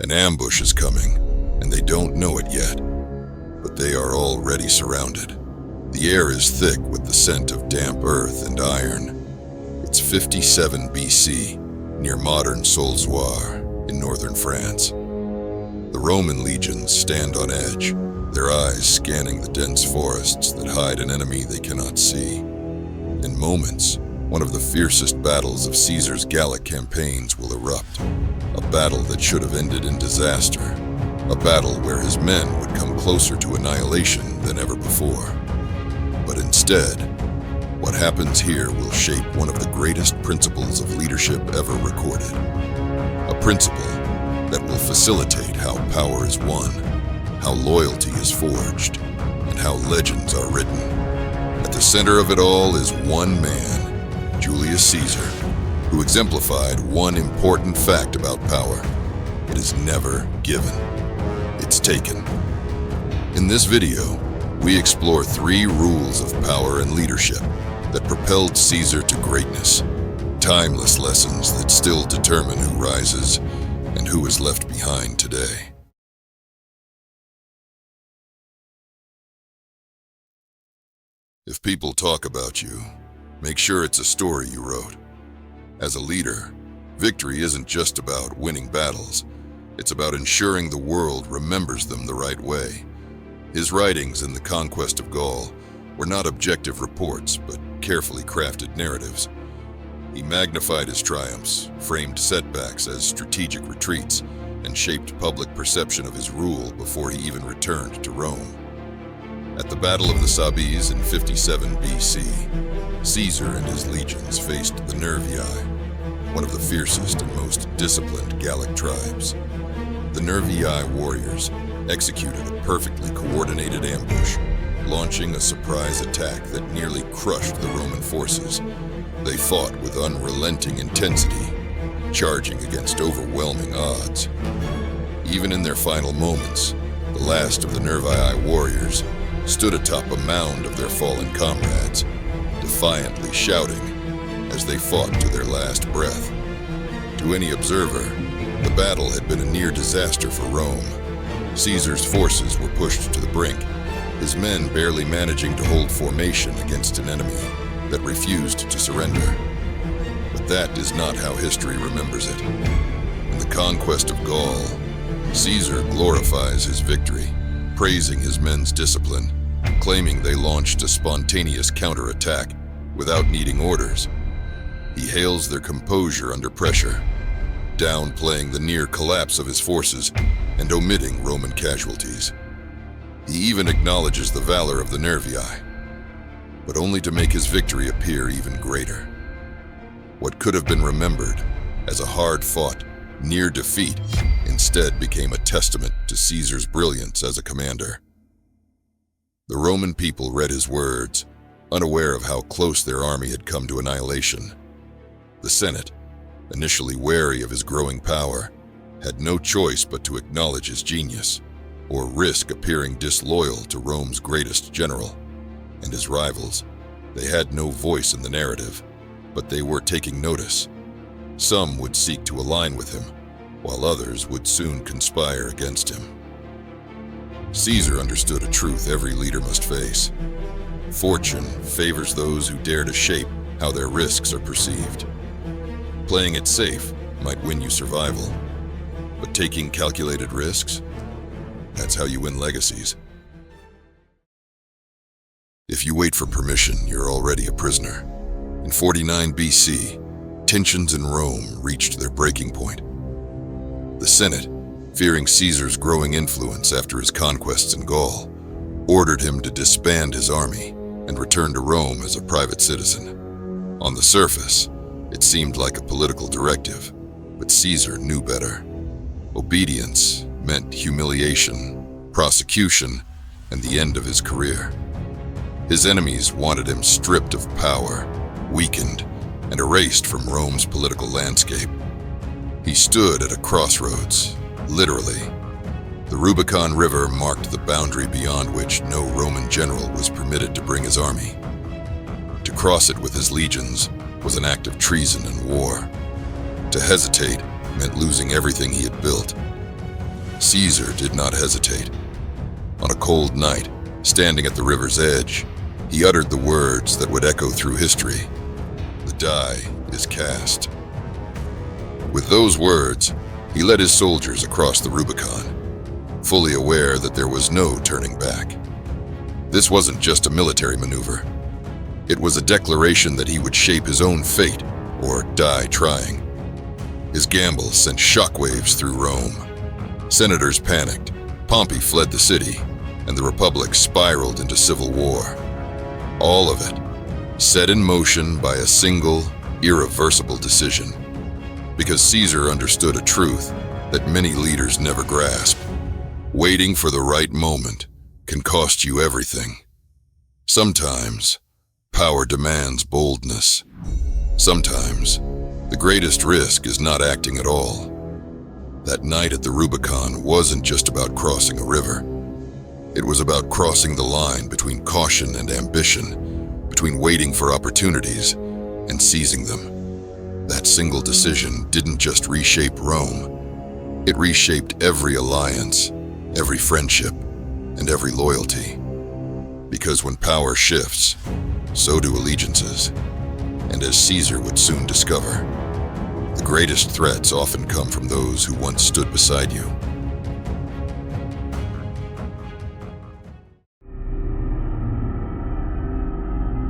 An ambush is coming, and they don't know it yet, but they are already surrounded. The air is thick with the scent of damp earth and iron. It's 57 BC, near modern Solzoir in northern France. The Roman legions stand on edge, their eyes scanning the dense forests that hide an enemy they cannot see. In moments, one of the fiercest battles of Caesar's Gallic campaigns will erupt. A battle that should have ended in disaster. A battle where his men would come closer to annihilation than ever before. But instead, what happens here will shape one of the greatest principles of leadership ever recorded. A principle that will facilitate how power is won, how loyalty is forged, and how legends are written. At the center of it all is one man, Julius Caesar, who exemplified one important fact about power. It is never given. It's taken. In this video, we explore 3 rules of power and leadership that propelled Caesar to greatness. Timeless lessons that still determine who rises and who is left behind today. If people talk about you, make sure it's a story you wrote. As a leader, victory isn't just about winning battles. It's about ensuring the world remembers them the right way. His writings in the conquest of Gaul were not objective reports, but carefully crafted narratives. He magnified his triumphs, framed setbacks as strategic retreats, and shaped public perception of his rule before he even returned to Rome. At the Battle of the Sabis in 57 BC, Caesar and his legions faced the Nervii, one of the fiercest and most disciplined Gallic tribes. The Nervii warriors executed a perfectly coordinated ambush, launching a surprise attack that nearly crushed the Roman forces. They fought with unrelenting intensity, charging against overwhelming odds. Even in their final moments, the last of the Nervii warriors stood atop a mound of their fallen comrades, defiantly shouting as they fought to their last breath. To any observer, the battle had been a near disaster for Rome. Caesar's forces were pushed to the brink, his men barely managing to hold formation against an enemy that refused to surrender. But that is not how history remembers it. In the conquest of Gaul, Caesar glorifies his victory, praising his men's discipline, claiming they launched a spontaneous counterattack without needing orders. He hails their composure under pressure, downplaying the near collapse of his forces and omitting Roman casualties. He even acknowledges the valor of the Nervii, but only to make his victory appear even greater. What could have been remembered as a hard-fought, near defeat instead became a testament to Caesar's brilliance as a commander. The Roman people read his words, unaware of how close their army had come to annihilation. The Senate, initially wary of his growing power, had no choice but to acknowledge his genius, or risk appearing disloyal to Rome's greatest general. And his rivals, they had no voice in the narrative, but they were taking notice. Some would seek to align with him, while others would soon conspire against him. Caesar understood a truth every leader must face. Fortune favors those who dare to shape how their risks are perceived. Playing it safe might win you survival, but taking calculated risks, that's how you win legacies. If you wait for permission, you're already a prisoner. In 49 BC, tensions in Rome reached their breaking point. The Senate, fearing Caesar's growing influence after his conquests in Gaul, ordered him to disband his army and return to Rome as a private citizen. On the surface, it seemed like a political directive, but Caesar knew better. Obedience meant humiliation, prosecution, and the end of his career. His enemies wanted him stripped of power, weakened, and erased from Rome's political landscape. He stood at a crossroads, literally. The Rubicon River marked the boundary beyond which no Roman general was permitted to bring his army. To cross it with his legions was an act of treason and war. To hesitate meant losing everything he had built. Caesar did not hesitate. On a cold night, standing at the river's edge, he uttered the words that would echo through history. "The die is cast." With those words, he led his soldiers across the Rubicon, fully aware that there was no turning back. This wasn't just a military maneuver. It was a declaration that he would shape his own fate or die trying. His gamble sent shockwaves through Rome. Senators panicked, Pompey fled the city, and the Republic spiraled into civil war. All of it set in motion by a single, irreversible decision. Because Caesar understood a truth that many leaders never grasp. Waiting for the right moment can cost you everything. Sometimes, power demands boldness. Sometimes, the greatest risk is not acting at all. That night at the Rubicon wasn't just about crossing a river. It was about crossing the line between caution and ambition, between waiting for opportunities and seizing them. That single decision didn't just reshape Rome. It reshaped every alliance, every friendship, and every loyalty. Because when power shifts, so do allegiances. And as Caesar would soon discover, the greatest threats often come from those who once stood beside you.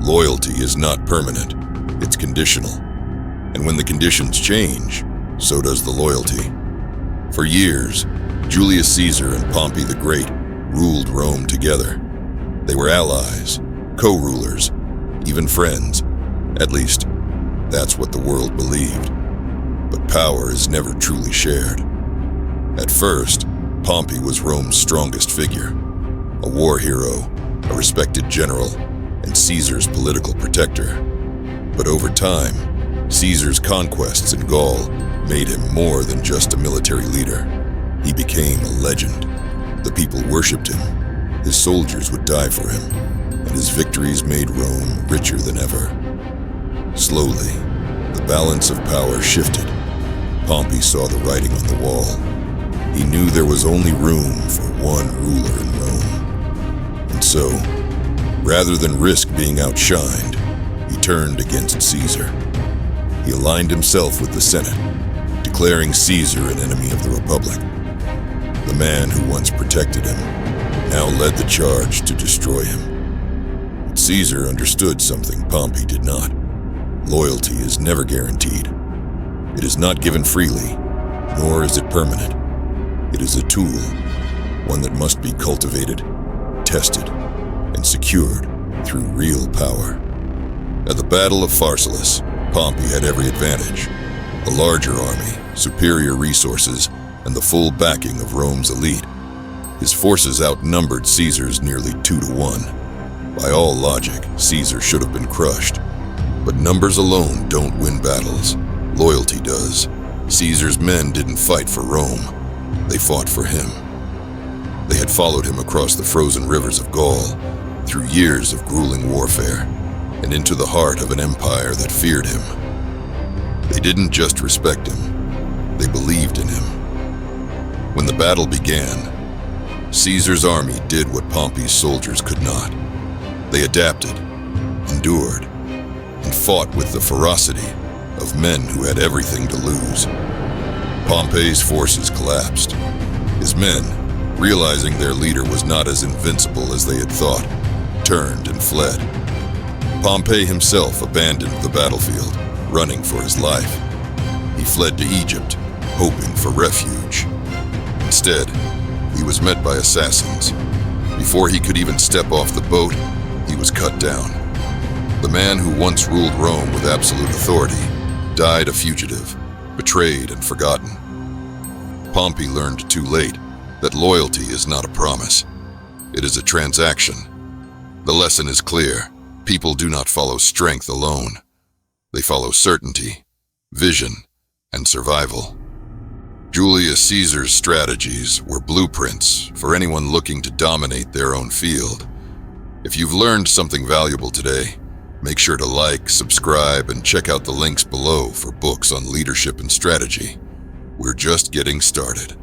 Loyalty is not permanent, it's conditional. And when the conditions change, so does the loyalty. For years, Julius Caesar and Pompey the Great ruled Rome together. They were allies, co-rulers, even friends. At least, that's what the world believed. But power is never truly shared. At first, Pompey was Rome's strongest figure, a war hero, a respected general, and Caesar's political protector. But over time, Caesar's conquests in Gaul made him more than just a military leader. He became a legend. The people worshipped him, his soldiers would die for him, and his victories made Rome richer than ever. Slowly, the balance of power shifted. Pompey saw the writing on the wall. He knew there was only room for one ruler in Rome. And so, rather than risk being outshined, he turned against Caesar. He aligned himself with the Senate, declaring Caesar an enemy of the Republic. The man who once protected him now led the charge to destroy him. But Caesar understood something Pompey did not. Loyalty is never guaranteed. It is not given freely, nor is it permanent. It is a tool, one that must be cultivated, tested, and secured through real power. At the Battle of Pharsalus, Pompey had every advantage: a larger army, superior resources, and the full backing of Rome's elite. His forces outnumbered Caesar's nearly 2-1. By all logic, Caesar should have been crushed. But numbers alone don't win battles. Loyalty does. Caesar's men didn't fight for Rome. They fought for him. They had followed him across the frozen rivers of Gaul, through years of grueling warfare, and into the heart of an empire that feared him. They didn't just respect him, they believed in him. When the battle began, Caesar's army did what Pompey's soldiers could not. They adapted, endured, and fought with the ferocity of men who had everything to lose. Pompey's forces collapsed. His men, realizing their leader was not as invincible as they had thought, turned and fled. Pompey himself abandoned the battlefield, running for his life. He fled to Egypt, hoping for refuge. Instead, he was met by assassins. Before he could even step off the boat, he was cut down. The man who once ruled Rome with absolute authority died a fugitive, betrayed and forgotten. Pompey learned too late that loyalty is not a promise. It is a transaction. The lesson is clear. People do not follow strength alone. They follow certainty, vision, and survival. Julius Caesar's strategies were blueprints for anyone looking to dominate their own field. If you've learned something valuable today, make sure to like, subscribe, and check out the links below for books on leadership and strategy. We're just getting started.